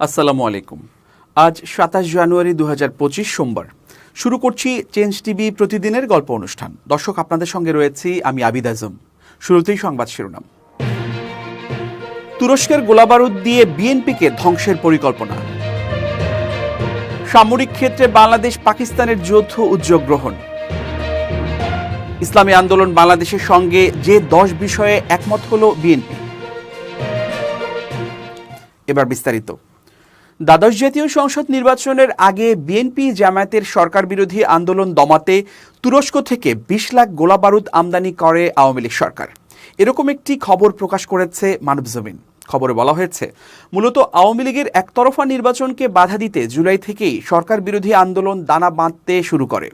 আসসালামু আলাইকুম। আজ ২৭ জানুয়ারি ২০২৫ সোমবার। শুরু করছি চেঞ্জ টিভি প্রতিদিনের গল্প অনুষ্ঠান। দর্শক, আপনাদের সঙ্গে রয়েছি আমি আবিদ আজম। শুরুতেই সংবাদ শিরোনাম। তুরস্কের গোলাবারুদ দিয়ে বিএনপিকে ধ্বংসের পরিকল্পনা। সামরিক ক্ষেত্রে বাংলাদেশ পাকিস্তানের যৌথ উদ্যোগ গ্রহণ। ইসলামী আন্দোলন বাংলাদেশের সঙ্গে যে 10 বিষয়ে একমত হল বিএনপি। এবার বিস্তারিত। দ্বাদশ জাতীয় সংসদ নির্বাচনের আগে বিএনপি জামায়াতের সরকার বিরোধী আন্দোলন দমাতে তুরস্ক থেকে 20 লাখ গোলাবারুদ আমদানি করে আওয়ামী লীগ সরকার। এরকম একটি খবর প্রকাশ করেছে মানবজমিন। খবরে বলা হয়েছে, মূলত আওয়ামী লীগের একতরফা নির্বাচনকে বাধা দিতে জুলাই থেকেই সরকার বিরোধী আন্দোলন দানা বাঁধতে শুরু করে।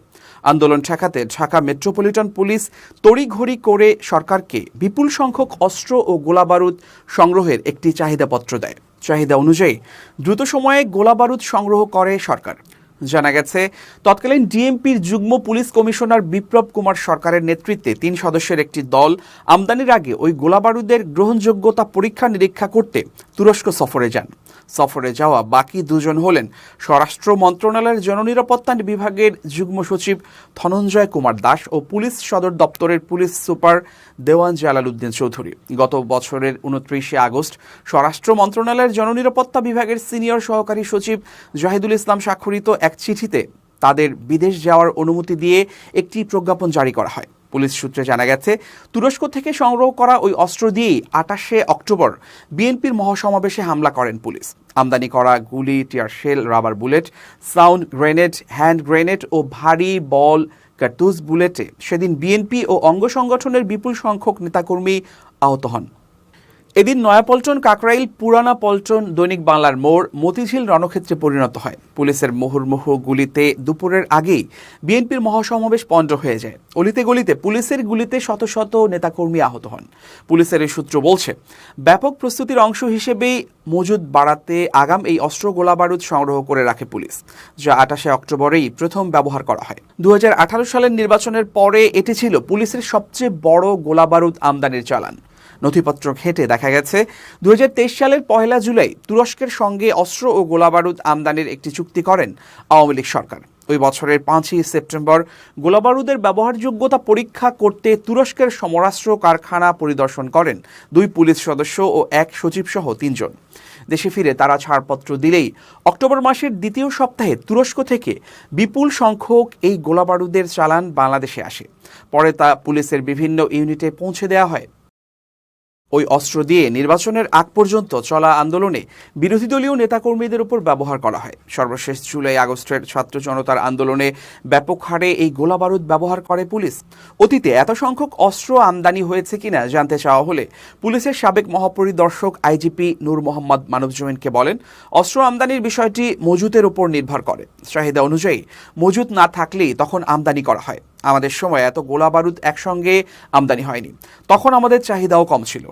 আন্দোলন ঠেকাতে ঢাকা মেট্রোপলিটন পুলিশ তড়িঘড়ি করে সরকারকে বিপুল সংখ্যক অস্ত্র ও গোলাবারুদ সংগ্রহের একটি চাহিদাপত্র দেয়। চাহিদা অনুযায়ী দ্রুত সময়ে গোলাবারুদ সংগ্রহ করে সরকার। জানা গেছে, তৎকালীন ডিএমপির যুগ্ম পুলিশ কমিশনার বিপ্লব কুমার সরকারের নেতৃত্বে 3 সদস্যের একটি দল আমদানির আগে ওই গোলাবারুদের গ্রহণযোগ্যতা পরীক্ষা নিরীক্ষা করতে তুরস্ক সফরে যান। সফরে যাওয়া বাকি 2 জন হলেন স্বরাষ্ট্র মন্ত্রণালয়ের জননিরাপত্তা বিভাগের যুগ্ম সচিব ধনঞ্জয় কুমার দাস ও পুলিশ সদর দপ্তরের পুলিশ সুপার দেওয়ান জালাল উদ্দিন চৌধুরী। গত বছরের 29শে আগস্ট স্বরাষ্ট্র মন্ত্রণালয়ের জননিরাপত্তা বিভাগের সিনিয়র সহকারী সচিব জাহিদুল ইসলাম স্বাক্ষরিত এক চিঠিতে তাদের বিদেশ যাওয়ার অনুমতি দিয়ে একটি প্রজ্ঞাপন জারি করা হয়। পুলিশ সূত্রে জানা গেছে, তুরস্ক থেকে সংগ্রহ করা ওই অস্ত্র দিয়েই 28শে অক্টোবর বিএনপির মহাসমাবেশে হামলা করেন পুলিশ। আমদানি করা গুলি, tear shell, rubber bullet, sound grenade, hand grenade ও ভারী বল কার্তুজ বুলেটে সেদিন বিএনপি ও অঙ্গ সংগঠনের বিপুল সংখ্যক নেতাকর্মী আহত হন। এদিন নয়াপল্টন, কাকরাইল, পুরানা পল্টন, দৈনিক বাংলার মোড়, মতিঝিল রণক্ষেত্রে পরিণত হয়। পুলিশের মুহুর্মুহু গুলিতে দুপুরের আগেই বিএনপির মহাসমাবেশ পণ্ড হয়ে যায়। অলিতে গলিতে পুলিশের গুলিতে শত শত নেতাকর্মী আহত হন। পুলিশের এই সূত্র বলছে, ব্যাপক প্রস্তুতির অংশ হিসেবেই মজুদ বাড়াতে আগাম এই অস্ত্র গোলাবারুদ সংগ্রহ করে রাখে পুলিশ, যা 28শে অক্টোবরেই প্রথম ব্যবহার করা হয়। 2018 সালের নির্বাচনের পরে এটি ছিল পুলিশের সবচেয়ে বড় গোলাবারুদ আমদানির চালান। নথিপত্র ঘেঁটে দেখা গেছে, 2023 সালের 1 জুলাই তুরস্কের সঙ্গে অস্ত্র ও গোলাবারুদ আমদানির একটি চুক্তি করেন আওয়ামী লীগ সরকার। ওই বছরের 5ই সেপ্টেম্বর গোলাবারুদের ব্যবহারযোগ্যতা পরীক্ষা করতে তুরস্কের সমরাস্ত্র কারখানা পরিদর্শন করেন 2 পুলিশ সদস্য ও 1 সচিবসহ 3 জন। দেশে ফিরে তারা ছাড়পত্র দিলেই অক্টোবর মাসের দ্বিতীয় সপ্তাহে তুরস্ক থেকে বিপুল সংখ্যক এই গোলাবারুদের চালান বাংলাদেশে আসে। পরে তা পুলিশের বিভিন্ন ইউনিটে পৌঁছে দেওয়া হয়। ওই অস্ত্র দিয়ে নির্বাচনের আগ পর্যন্ত চলা আন্দোলনে বিরোধী দলীয় নেতাকর্মীদের উপর ব্যবহার করা হয়। সর্বশেষ জুলাই আগস্টের ছাত্র জনতার আন্দোলনে ব্যাপক হারে এই গোলাবারুদ ব্যবহার করে পুলিশ। অতীতে এত সংখ্যক অস্ত্র আমদানি হয়েছে কিনা জানতে চাওয়া হলে পুলিশের সাবেক মহাপরিদর্শক আইজিপি নূর মোহাম্মদ মানবজমিনকে বলেন, অস্ত্র আমদানির বিষয়টি মজুতের উপর নির্ভর করে। চাহিদা অনুযায়ী মজুত না থাকলেই তখন আমদানি করা হয়। আমাদের সময় এত গোলাবারুদ একসঙ্গে আমদানি হয়নি, তখন আমাদের চাহিদাও কম ছিল।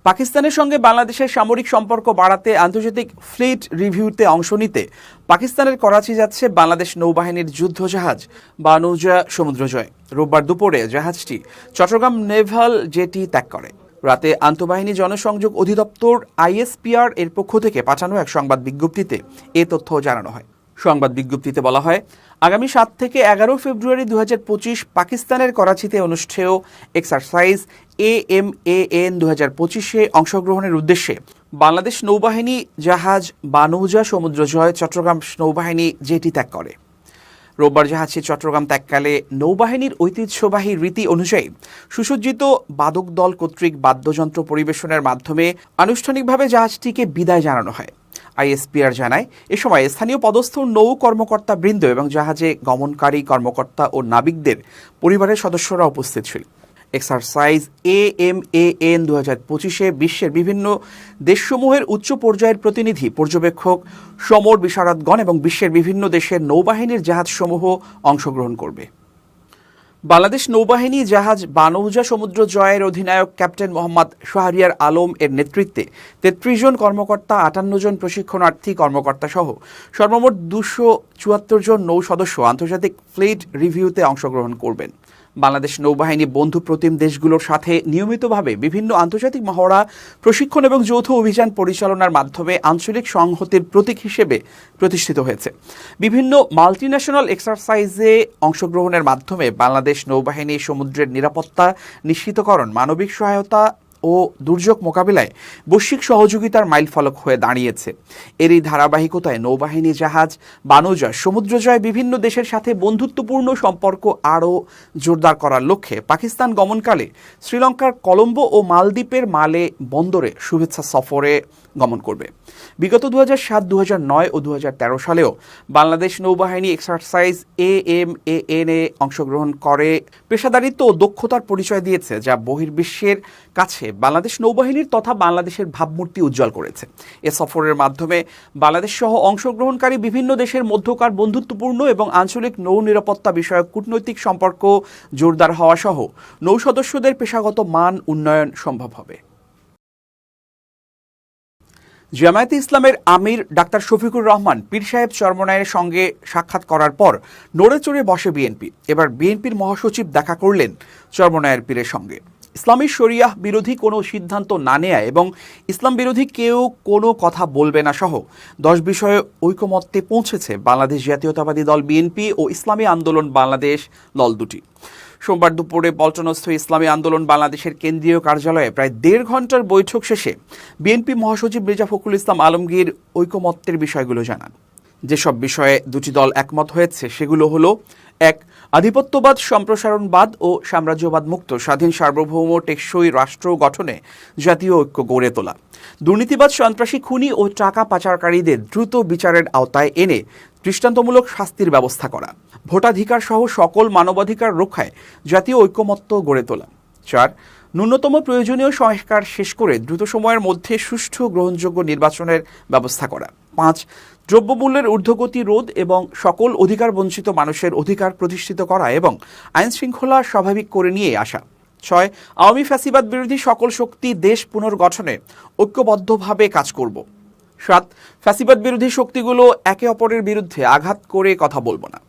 পাকিস্তানের সঙ্গে বাংলাদেশের সামরিক সম্পর্ক বাড়াতে আন্তর্জাতিক ফ্লিট রিভিউতে অংশ নিতে পাকিস্তানের করাচি যাচ্ছে বাংলাদেশ নৌবাহিনীর যুদ্ধজাহাজ বানৌজা সমুদ্রজয়। রোববার দুপুরে জাহাজটি চট্টগ্রাম নেভাল জেটি ত্যাগ করে। রাতে আন্তঃবাহিনী জনসংযোগ অধিদপ্তর আইএসপিআর এর পক্ষ থেকে পাঠানো এক সংবাদ বিজ্ঞপ্তিতে এ তথ্য জানানো হয়। সংবাদ বিজ্ঞপ্তিতে বলা হয়, আগামী 7 থেকে 11 ফেব্রুয়ারি 2025 পাকিস্তানের করাচিতে অনুষ্ঠেয় এক্সারসাইজ AMAN 2025-এ অংশগ্রহণের উদ্দেশ্যে বাংলাদেশ নৌবাহিনী জাহাজ বানৌজা সমুদ্রজয় চট্টগ্রাম নৌবাহিনী জেটি ত্যাগ করে। রোববার জাহাজটি চট্টগ্রাম ত্যাগকালে নৌবাহিনীর ঐতিহ্যবাহী রীতি অনুযায়ী সুসজ্জিত বাদক দল কর্তৃক বাদ্যযন্ত্র পরিবেশনের মাধ্যমে আনুষ্ঠানিকভাবে জাহাজটিকে বিদায় জানানো হয়। আইএসপিআর জানায়, এ সময় স্থানীয় পদস্থ নৌ কর্মকর্তা বৃন্দ এবং জাহাজে গমনকারী কর্মকর্তা ও নাবিকদের পরিবারের সদস্যরা উপস্থিত ছিল। এক্সারসাইজ AMAN 2025-এ বিশ্বের বিভিন্ন দেশসমূহের উচ্চ পর্যায়ের প্রতিনিধি, পর্যবেক্ষক, সমর বিশারদগণ এবং বিশ্বের বিভিন্ন দেশের নৌবাহিনীর জাহাজসমূহ অংশগ্রহণ করবে। বাংলাদেশ নৌবাহিনী জাহাজ বানৌজা সমুদ্র জয়ের অধিনায়ক ক্যাপ্টেন মোহাম্মদ শাহরিয়ার আলম এর নেতৃত্বে 33 জন কর্মকর্তা, 58 জন প্রশিক্ষণার্থী কর্মকর্তা সহ সর্বমোট 274 জন নৌ সদস্য আন্তর্জাতিক ফ্লিট রিভিউতে অংশগ্রহণ করবেন। বাংলাদেশ নৌবাহিনী বন্ধু প্রতিম দেশগুলোর সাথে নিয়মিতভাবে বিভিন্ন আন্তর্জাতিক মহড়া, প্রশিক্ষণ এবং যৌথ অভিযান পরিচালনার মাধ্যমে আঞ্চলিক সংহতির প্রতীক হিসেবে প্রতিষ্ঠিত হয়েছে। বিভিন্ন মাল্টিন্যাশনাল এক্সারসাইজে অংশগ্রহণের মাধ্যমে বাংলাদেশ নৌবাহিনী সমুদ্রের নিরাপত্তা নিশ্চিতকরণ, মানবিক সহায়তা ও দুর্যোগ মোকাবিলায় বৈশ্বিক সহযোগিতার মাইলফলক হয়ে দাঁড়িয়েছে। এরই ধারাবাহিকতায় নৌবাহিনী জাহাজ, বানৌজার সমুদ্রজয় বিভিন্ন দেশের সাথে বন্ধুত্বপূর্ণ সম্পর্ক আরও জোরদার করার লক্ষ্যে পাকিস্তান গমনকালে শ্রীলঙ্কার কলম্বো ও মালদ্বীপের মালে বন্দরে শুভেচ্ছা সফরে গমন করবে। বিগত 2007, 2009 ও 2013 সালেও বাংলাদেশ নৌবাহিনী এক্সারসাইজ AMAN এ অংশগ্রহণ করে পেশাদারিত্ব ও দক্ষতার পরিচয় দিয়েছে, যা বহির্বিশ্বের কাছে বাংলাদেশ নৌবাহিনীর তথা বাংলাদেশের ভাবমূর্তি উজ্জ্বল করেছে। এ সফরের মাধ্যমে বাংলাদেশ সহ অংশগ্রহণকারী বিভিন্ন দেশের মধ্যকার বন্ধুত্বপূর্ণ এবং আঞ্চলিক নৌ নিরাপত্তা বিষয়ক কূটনৈতিক সম্পর্ক জোরদার হওয়া সহ নৌ সদস্যদের পেশাগত মান উন্নয়ন সম্ভব হবে। জামায়াতে ইসলামের আমির ডাক্তার শফিকুর রহমান পীর সাহেব চরমনায়ের সঙ্গে সাক্ষাৎ করার পর নড়ে চড়ে বসে বিএনপি। এবার বিএনপির মহাসচিব দেখা করলেন চরমনায়ের পীরের সঙ্গে। ইসলামী শরিয়াহ বিরোধী কোনো সিদ্ধান্ত না নেয়া এবং ইসলাম বিরোধী কেউ কোনো কথা বলবে না সহ 10 বিষয়ে ঐকমত্যে পৌঁছেছে বাংলাদেশ জাতীয়তাবাদী দল বিএনপি ও ইসলামী আন্দোলন বাংলাদেশ দল দুটি। সোমবার দুপুরে পল্টনস্থ ইসলামী আন্দোলন বাংলাদেশের কেন্দ্রীয় কার্যালয়ে প্রায় 1.5 ঘন্টার বৈঠক শেষে বিএনপি মহাসচিব মির্জা ফখরুল ইসলাম আলমগীর ঐকমত্যের বিষয়গুলো জানান। যেসব বিষয়ে দুটি দল একমত হয়েছে সেগুলো হলো: 1. আধিপত্যবাদ, সম্প্রসারণবাদ ও সাম্রাজ্যবাদ মুক্ত স্বাধীন সার্বভৌম টেকসই রাষ্ট্র গঠনে জাতীয় ঐক্য গড়ে তোলা। দুর্নীতিবাদ, সন্ত্রাসী, খুনি ও টাকা পাচারকারীদের দ্রুত বিচারের আওতায় এনে দৃষ্টান্তমূলক শাস্তির ব্যবস্থা করা। ভোটাধিকার সহ সকল মানবাধিকার রক্ষায় জাতীয় ঐকমত্য গড়ে তোলা। 4. ন্যূনতম প্রয়োজনীয় সংস্কার শেষ করে দ্রুত সময়ের মধ্যে সুষ্ঠু গ্রহণযোগ্য নির্বাচনের ব্যবস্থা করা। 5. দ্রব্যমূল্যের ঊর্ধ্বগতি রোধ এবং সকল অধিকার বঞ্চিত মানুষের অধিকার প্রতিষ্ঠিত করা এবং আইন শৃঙ্খলা স্বাভাবিক করে নিয়ে আসা। 6. আওয়ামী ফ্যাসিবাদ বিরোধী সকল শক্তি দেশ পুনর্গঠনে ঐক্যবদ্ধভাবে কাজ করব। 7. ফ্যাসিবাদ বিরোধী শক্তিগুলো একে অপরের বিরুদ্ধে আঘাত করে কথা বলবো না।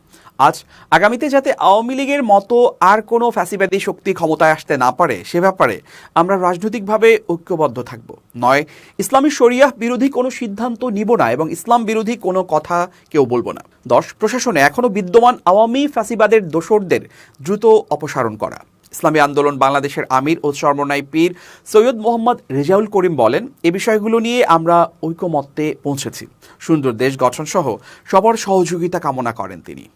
আগামীতে যাতে আওয়ামী লীগের মতো আর কোনো ফ্যাসিবাদী শক্তি ক্ষমতায় আসতে না পারে সে ব্যাপারে আমরা রাজনৈতিকভাবে ঐক্যবদ্ধ থাকব। 9. ইসলামী শরিয়াহ বিরোধী কোনো সিদ্ধান্ত নিব না এবং ইসলাম বিরোধী কোনো কথা কেউ বলবো না। 10. প্রশাসনে এখনো বিদ্যমান আওয়ামী ফ্যাসিবাদের দোসরদের দ্রুত অপসারণ করা। ইসলামী আন্দোলন বাংলাদেশের আমির ও চরমনাই পীর সৈয়দ মোহাম্মদ রেজাউল করিম বলেন, এ বিষয়গুলো নিয়ে আমরা ঐকমত্যে পৌঁছেছি। সুন্দর দেশ গঠন সহ সবার সহযোগিতা কামনা করেন তিনি।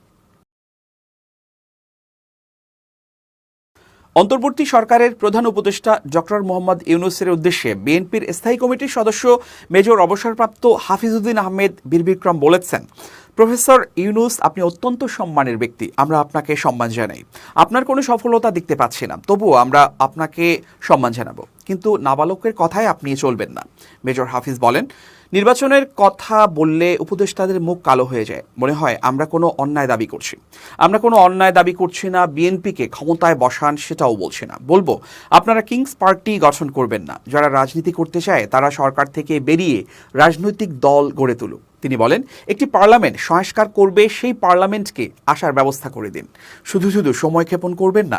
অন্তর্বর্তী সরকারের প্রধান উপদেষ্টা ডক্টর মোহাম্মদ ইউনূসের উদ্দেশ্যে বিএনপির স্থায়ী কমিটির সদস্য মেজর অবসরপ্রাপ্ত হাফিজউদ্দিন আহমেদ বীরবিক্রম বলেছেন, প্রফেসর ইউনূস, আপনি অত্যন্ত সম্মানের ব্যক্তি, আমরা আপনাকে সম্মান জানাই। আপনার কোনো সফলতা দেখতে পাচ্ছি না, তবুও আমরা আপনাকে সম্মান জানাবো, কিন্তু নাবালকের কথায় আপনি চলবেন না। মেজর হাফিজ বলেন, নির্বাচনের কথা বললে উপদেষ্টাদের মুখ কালো হয়ে যায়, মনে হয় আমরা কোনো অন্যায় দাবি করছি। আমরা কোনো অন্যায় দাবি করছি না, বিএনপিকে ক্ষমতায় বসান সেটাও বলছি না। বলবো, আপনারা কিংস পার্টি গঠন করবেন না। যারা রাজনীতি করতে চায় তারা সরকার থেকে বেরিয়ে রাজনৈতিক দল গড়ে তুলুক। তিনি বলেন, একটি পার্লামেন্ট সংস্কার করবে, সেই পার্লামেন্টকে আসার ব্যবস্থা করে দিন। শুধু শুধু সময় ক্ষেপণ করবেন না।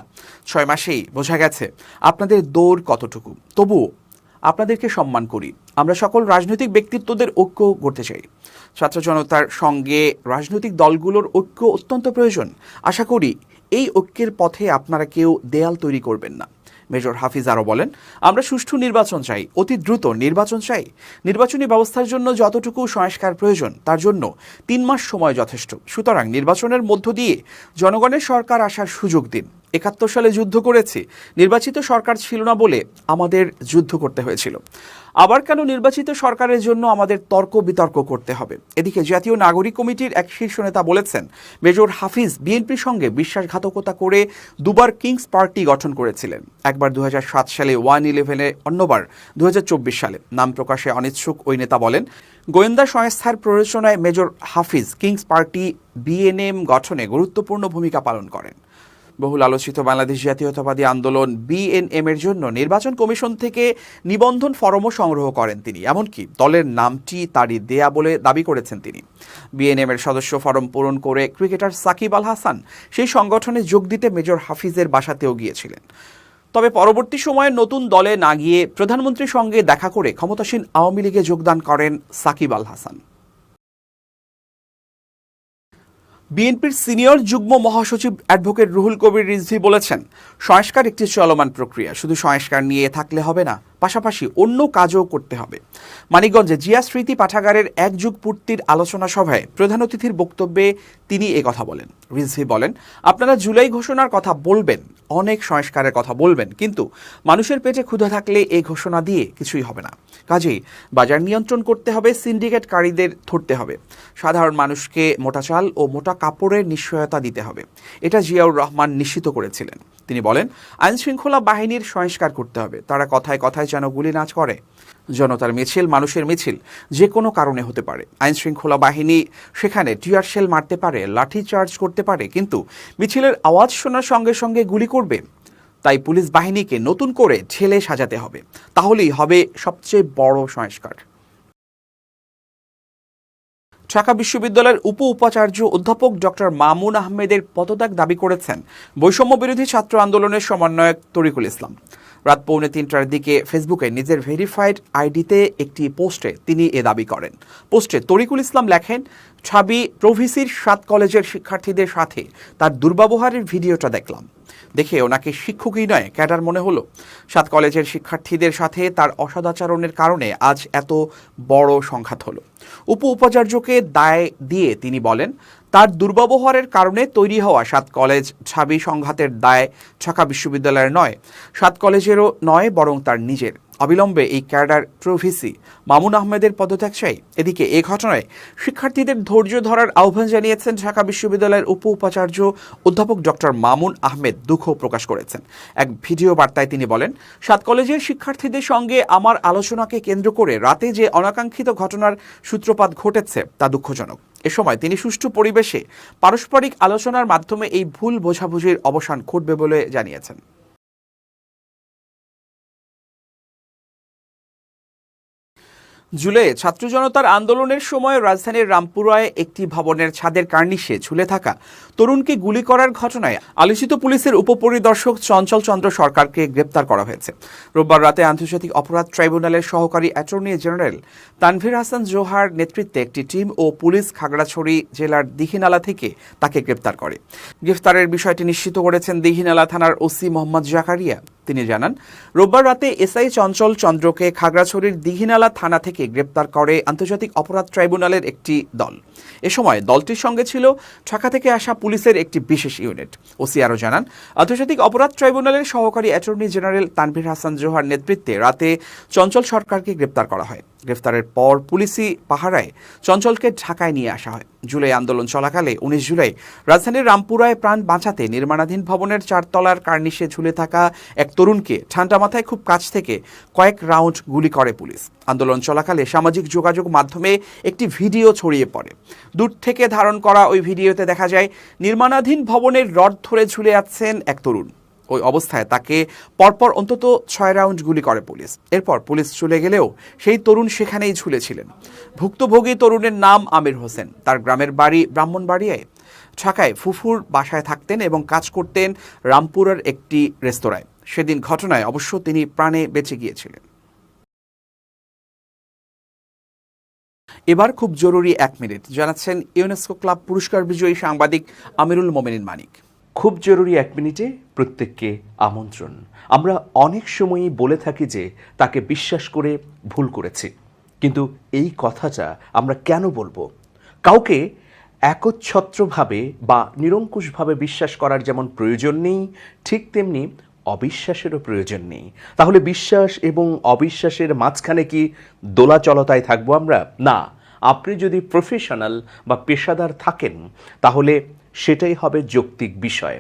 6 মাসেই বোঝা গেছে আপনাদের দৌড় কতটুকু। তবুও আপনাদেরকে সম্মান করি। আমরা সকল রাজনৈতিক ব্যক্তিত্বদের ঐক্য গড়তে চাই। ছাত্র জনতার সঙ্গে রাজনৈতিক দলগুলোর ঐক্য অত্যন্ত প্রয়োজন। আশা করি এই ঐক্যের পথে আপনারা কেউ দেয়াল তৈরি করবেন না। মেজর হাফিজ আরও বলেন, আমরা সুষ্ঠু নির্বাচন চাই, অতি দ্রুত নির্বাচন চাই। নির্বাচনী ব্যবস্থার জন্য যতটুকু সংস্কার প্রয়োজন তার জন্য 3 মাস সময় যথেষ্ট। সুতরাং নির্বাচনের মধ্য দিয়ে জনগণের সরকার আসার সুযোগ দিন। 71 সালে যুদ্ধ করেছি, নির্বাচিত সরকার ছিল না বলে আমাদের যুদ্ধ করতে হয়েছিল। আবার কেন নির্বাচিত সরকারের জন্য আমাদের তর্ক বিতর্ক করতে হবে? এদিকে জাতীয় নাগরিক কমিটির এক শীর্ষ নেতা বলেছেন, মেজর হাফিজ বিএনপির সঙ্গে বিশ্বাসঘাতকতা করে দুবার কিংস পার্টি গঠন করেছিলেন। একবার 2007 সালে 1-11-এ, অন্যবার 2024 সালে। নাম প্রকাশে অনিচ্ছুক ওই নেতা বলেন, গোয়েন্দা সংস্থার প্ররোচনায় মেজর হাফিজ কিংস পার্টি বিএনএম গঠনে গুরুত্বপূর্ণ ভূমিকা পালন করেন। বহুল আলোচিত বাংলাদেশ জাতীয়তাবাদী আন্দোলন বিএনএম এর জন্য নির্বাচন কমিশন থেকে নিবন্ধন ফরমও সংগ্রহ করেন তিনি, এমনকি দলের নামটি তারই দেয়া বলে দাবি করেছেন তিনি। বিএনএম এর সদস্য ফরম পূরণ করে ক্রিকেটার সাকিব আল হাসান সেই সংগঠনে যোগ দিতে মেজর হাফিজের বাসাতেও গিয়েছিলেন। তবে পরবর্তী সময়ে নতুন দলে না গিয়ে প্রধানমন্ত্রীর সঙ্গে দেখা করে ক্ষমতাসীন আওয়ামী লীগে যোগদান করেন সাকিব আল হাসান। বিএনপির সিনিয়র যুগ্ম মহাসচিব অ্যাডভোকেট রুহুল কবির রিজভী বলেছেন, সংস্কার একটি চলমান প্রক্রিয়া, শুধু সংস্কার নিয়ে থাকলে হবে না, পাশাপাশি অন্য কাজও করতে হবে। মানিকগঞ্জে জিয়া স্মৃতি পাঠাগারের এক যুগ পূর্তির আলোচনা সভায় প্রধান অতিথির বক্তব্যে তিনি কথা বলেন। রিজভী বলেন, আপনারা জুলাই ঘোষণার কথা বলবেন, অনেক সংস্কারের কথা বলবেন, কিন্তু মানুষের পেটে ক্ষুধা থাকলে এই ঘোষণা দিয়ে কিছুই হবে না। কাজেই বাজার নিয়ন্ত্রণ করতে হবে, সিন্ডিকেটকারীদের ধরতে হবে, সাধারণ মানুষকে মোটা চাল ও মোটা কাপড়ের নিশ্চয়তা দিতে হবে। এটা জিয়াউর রহমান নিশ্চিত করেছিলেন। তিনি বলেন, আইন শৃঙ্খলা বাহিনীর সংস্কার করতে হবে, তারা কথায় কথায় যেন গুলি না করে। জনতার মিছিল, মানুষের মিছিল যে কোনো কারণে হতে পারে। আইন শৃঙ্খলা বাহিনী সেখানে টিয়ার শেল মারতে পারে, লাঠি চার্জ করতে পারে, কিন্তু মিছিলের আওয়াজ শোনার সঙ্গে সঙ্গে গুলি করবে? তাই পুলিশ বাহিনীকে নতুন করে ঢেলে সাজাতে হবে, তাহলেই হবে সবচেয়ে বড় সংস্কার। ঢাকা বিশ্ববিদ্যালয়ের উপাচার্য অধ্যাপক ডক্টর মামুন আহমেদের পদত্যাগ দাবি করেছেন বৈষম্য বিরোধী ছাত্র আন্দোলনের সমন্বয়ক তরিকুল ইসলাম। রাত 2:45টার দিকে ফেসবুকে নিজের ভেরিফাইড আইডিতে একটি পোস্টে তিনি দাবি করেন। পোস্টে তরিকুল ইসলাম লেখেন, ছাবি প্রভিসির 7 কলেজের শিক্ষার্থীদের সাথে তার দুর্ব্যবহারের ভিডিওটা দেখলাম, দেখে ওনাকে শিক্ষকই নয় ক্যাডার মনে হলো। 7 কলেজের শিক্ষার্থীদের সাথে তার অসদাচরণের কারণে আজ এত বড় সংঘাত হলো। উপাচার্যকে দায় দিয়ে তিনি বলেন, তার দুর্ব্যবহারের কারণে তৈরি হওয়া 7 কলেজ ছাবি সংঘাতের দায় ঢাকা বিশ্ববিদ্যালয়ের নয়, 7 কলেজেরও নয়, বরং তার নিজের। অবিলম্বে এই ক্যাডার প্রভিসি মামুন আহমেদের পদত্যাগ চাই। এদিকে এ ঘটনায় শিক্ষার্থীদের ধৈর্য ধরার আহ্বান জানিয়েছেন ঢাকা বিশ্ববিদ্যালয়ের উপাচার্য অধ্যাপক ডক্টর মামুন আহমেদ। দুঃখ প্রকাশ করেছেন। এক ভিডিও বার্তায় তিনি বলেন, 7 কলেজের শিক্ষার্থীদের সঙ্গে আমার আলোচনাকে কেন্দ্র করে রাতে যে অনাকাঙ্ক্ষিত ঘটনার সূত্রপাত ঘটেছে তা দুঃখজনক। এ সময় তিনি সুষ্ঠু পরিবেশে পারস্পরিক আলোচনার মাধ্যমে এই ভুল বোঝাবুঝির অবসান ঘটবে বলে জানিয়েছেন। জুলাই ছাত্র জনতার আন্দোলনের সময় রাজধানীর রামপুরায় একটি ভবনের ছাদের কার্নিশে ঝুলে থাকা তরুণকে গুলি করার ঘটনায় আলোচিত পুলিশের উপপরিদর্শক চঞ্চল চন্দ্র সরকারকে গ্রেপ্তার করা হয়েছে। রোববার রাতে আন্তর্জাতিক অপরাধ ট্রাইব্যুনালের সহকারী অ্যাটর্নি জেনারেল তানভীর হাসান জোহার নেতৃত্বে একটি টিম ও পুলিশ খাগড়াছড়ি জেলার দীঘিনালা থেকে তাকে গ্রেপ্তার করে। গ্রেফতারের বিষয়টি নিশ্চিত করেছেন দীঘিনালা থানার ওসি মোহাম্মদ জাকারিয়া। তিনি জানান, রোববার রাতে এসআই চঞ্চল চন্দ্রকে খাগড়াছড়ির দীঘিনালা থানা থেকে গ্রেপ্তার করে আন্তর্জাতিক অপরাধ ট্রাইব্যুনালের একটি দল। এ সময় দলটির সঙ্গে ছিল ঢাকা থেকে আসা পুলিশের একটি বিশেষ ইউনিট। ওসি আরও জানান, আন্তর্জাতিক অপরাধ ট্রাইব্যুনালের সহকারী অ্যাটর্নি জেনারেল তানভীর হাসান জোহার নেতৃত্বে রাতে চঞ্চল সরকারকে গ্রেপ্তার করা হয়। গ্রেফতারের পর পুলিশি পাহারায় চঞ্চলকে ঢাকায় নিয়ে আসা হয়। জুলাই আন্দোলন চলাকালে 19 জুলাই রাজধানীর রামপুরায় প্রাণ বাঁচাতে নির্মাণাধীন ভবনের 4 তলার কার্নিশে ঝুলে থাকা এক তরুণকে ঠান্ডা মাথায় খুব কাছ থেকে কয়েক রাউন্ড গুলি করে পুলিশ। আন্দোলন চলাকালে সামাজিক যোগাযোগ মাধ্যমে একটি ভিডিও ছড়িয়ে পড়ে। দূর থেকে ধারণ করা ওই ভিডিওতে দেখা যায় নির্মাণাধীন ভবনের রড ধরে ঝুলে আছেন এক তরুণ। ওই অবস্থায় তাকে পরপর অন্তত 6 রাউন্ড গুলি করে পুলিশ। এরপর পুলিশ চলে গেলেও সেই তরুণ সেখানেই ঝুলেছিলেন। ভুক্তভোগী তরুণের নাম আমির হোসেন। তার গ্রামের বাড়ি ব্রাহ্মণবাড়িয়ায়। ঢাকায় ফুফুর বাসায় থাকতেন এবং কাজ করতেন রামপুরার একটি রেস্তোরাঁয়। সেদিন ঘটনায় অবশ্য তিনি প্রাণে বেঁচে গিয়েছিলেন। এবার খুব জরুরি 1 মিনিট জানাচ্ছেন ইউনেস্কো ক্লাব পুরস্কার বিজয়ী সাংবাদিক আমিরুল মোমিনিন মানিক। খুব জরুরি 1 মিনিটে প্রত্যেককে আমন্ত্রণ। আমরা অনেক সময়ই বলে থাকি যে তাকে বিশ্বাস করে ভুল করেছি, কিন্তু এই কথাটা আমরা কেন বলবো? কাউকে একচ্ছত্রভাবে বা নিরঙ্কুশভাবে বিশ্বাস করার যেমন প্রয়োজন নেই, ঠিক তেমনি অবিশ্বাসেরও প্রয়োজন নেই। তাহলে বিশ্বাস এবং অবিশ্বাসের মাঝখানে কি দোলাচলতায় থাকবো আমরা? না, আপনি যদি প্রফেশনাল বা পেশাদার থাকেন তাহলে সেটাই হবে যৌক্তিক বিষয়।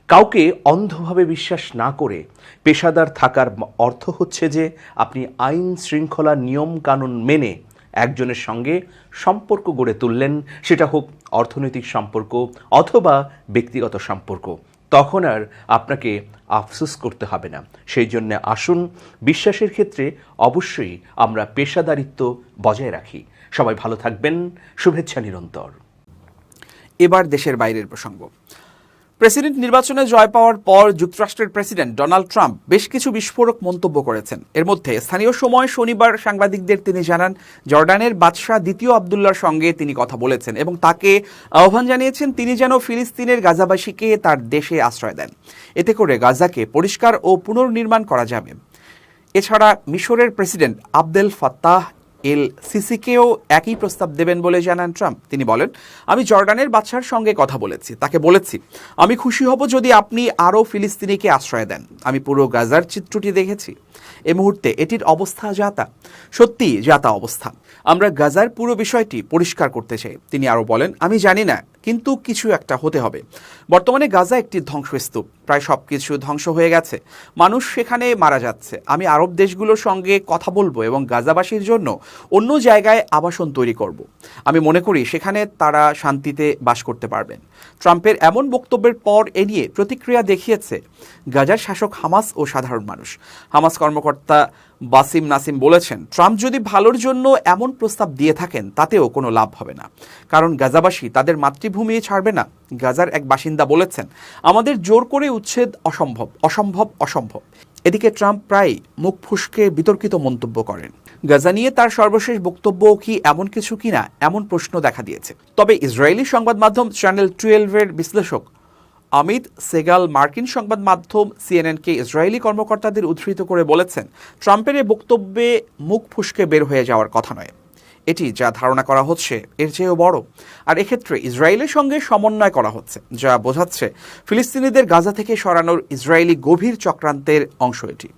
কাউকে অন্ধভাবে বিশ্বাস না করে পেশাদার থাকার অর্থ হচ্ছে যে আপনি আইন শৃঙ্খলা নিয়ম কানুন মেনে একজনের সঙ্গে সম্পর্ক গড়ে তুললেন, সেটা হোক অর্থনৈতিক সম্পর্ক অথবা ব্যক্তিগত সম্পর্ক। তখন আর আপনাকে আফসোস করতে হবে না। সেই জন্য আসুন, বিশ্বাসের ক্ষেত্রে অবশ্যই আমরা পেশাদারিত্ব বজায় রাখি। সবাই ভালো থাকবেন, শুভেচ্ছা নিরন্তর। এবার দেশের বাইরের প্রসঙ্গ। প্রেসিডেন্ট নির্বাচনে জয় পাওয়ার পর যুক্তরাষ্ট্রের প্রেসিডেন্ট ডোনাল্ড ট্রাম্প বেশ কিছু বিস্ফোরক মন্তব্য করেছেন। এর মধ্যে স্থানীয় সময় শনিবার সাংবাদিকদের তিনি জানান, জর্ডানের বাদশাহ দ্বিতীয় আবদুল্লাহর সঙ্গে তিনি কথা বলেছেন এবং তাকে আহ্বান জানিয়েছেন তিনি যেন ফিলিস্তিনের গাজাবাসীকে তার দেশে আশ্রয় দেন। এতে করে গাজাকে পরিষ্কার ও পুনর্নির্মাণ করা যাবে। এছাড়া মিশরের প্রেসিডেন্ট আবদেল ফাত্তাহ এল সিসিকেও একই প্রস্তাব দেবেন বলে জানান ট্রাম্প। তিনি বলেন, আমি জর্ডানের বাদশার সঙ্গে কথা বলেছি, তাকে বলেছি আমি খুশি হব যদি আপনি আরও ফিলিস্তিনিকে আশ্রয় দেন। আমি পুরো গাজার চিত্রটি দেখেছি। এই মুহূর্তে এটির অবস্থা যাতা, সত্যি যাতা অবস্থা। আমরা গাজার পুরো বিষয়টি পরিষ্কার করতে চাই। তিনি আরও বলেন, আমি জানি না, কিন্তু কিছু একটা হতে হবে। বর্তমানে গাজা একটি ধ্বংসস্তূপ, প্রায় সব কিছু ধ্বংস হয়ে গেছে, মানুষ সেখানে মারা যাচ্ছে। আমি আরব দেশগুলোর সঙ্গে কথা বলবো এবং গাজাবাসীর জন্য অন্য জায়গায় আবাসন তৈরি করব। আমি মনে করি সেখানে তারা শান্তিতে বাস করতে পারবেন। ট্রাম্পের এমন বক্তব্যের পর এ নিয়ে প্রতিক্রিয়া দেখিয়েছে গাজার শাসক হামাস ও সাধারণ মানুষ। হামাস কর্মকর্তা বাসিম নাসিম বলেছেন, ট্রাম্প যদি ভালোর জন্য এমন প্রস্তাব দিয়ে থাকেন তাতেও কোনো লাভ হবে না, কারণ গাজাবাসী তাদের মাতৃভূমি ছাড়বে না। গাজার এক বাসিন্দা বলেছেন, আমাদের জোর করে উচ্ছেদ অসম্ভব, অসম্ভব, অসম্ভব। এদিকে ট্রাম্প প্রায় মুখ ফুসকে বিতর্কিত মন্তব্য করেন। গাজা নিয়ে তার সর্বশেষ বক্তব্য কি এমন কিছু কিনা, এমন প্রশ্ন দেখা দিয়েছে। তবে ইসরায়েলি সংবাদ মাধ্যম চ্যানেল 12-এর বিশ্লেষক অমিত সেগাল মার্কিন সংবাদ মাধ্যম সিএনএনকে ইসরায়েলি কর্মকর্তাদের উদ্ধৃত করে বলেছেন, ট্রাম্পের এই বক্তব্যে মুখ ফুসকে বের হয়ে যাওয়ার কথা নয়। এটি যা ধারণা করা হচ্ছে এর চেয়েও বড়। আর এক্ষেত্রে ইসরায়েলের সঙ্গে সমন্বয় করা হচ্ছে, যা বোঝাচ্ছে ফিলিস্তিনিদের গাজা থেকে সরানোর ইসরায়েলি গভীর চক্রান্তের অংশ এটি।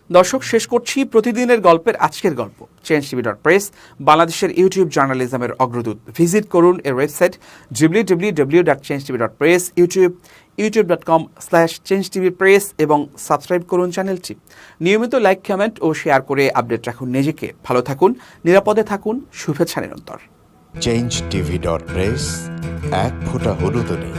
দর্শক, শেষ করছি প্রতিদিনের গল্পের আজকের গল্প। changeTV.press বাংলাদেশের ইউটিউব জার্নালিজমের অগ্রদূত। ভিজিট করুন এর ওয়েবসাইট www.changetv.press, youtube.com/changetvpress এবং সাবস্ক্রাইব করুন চ্যানেলটি। নিয়মিত লাইক, কমেন্ট ও শেয়ার করে আপডেট রাখুন নিজেকে। ভালো থাকুন, নিরাপদে থাকুন, শুভেচ্ছা নিরন্তর। changetv.press, এক ফোঁটা হলুদও নেই।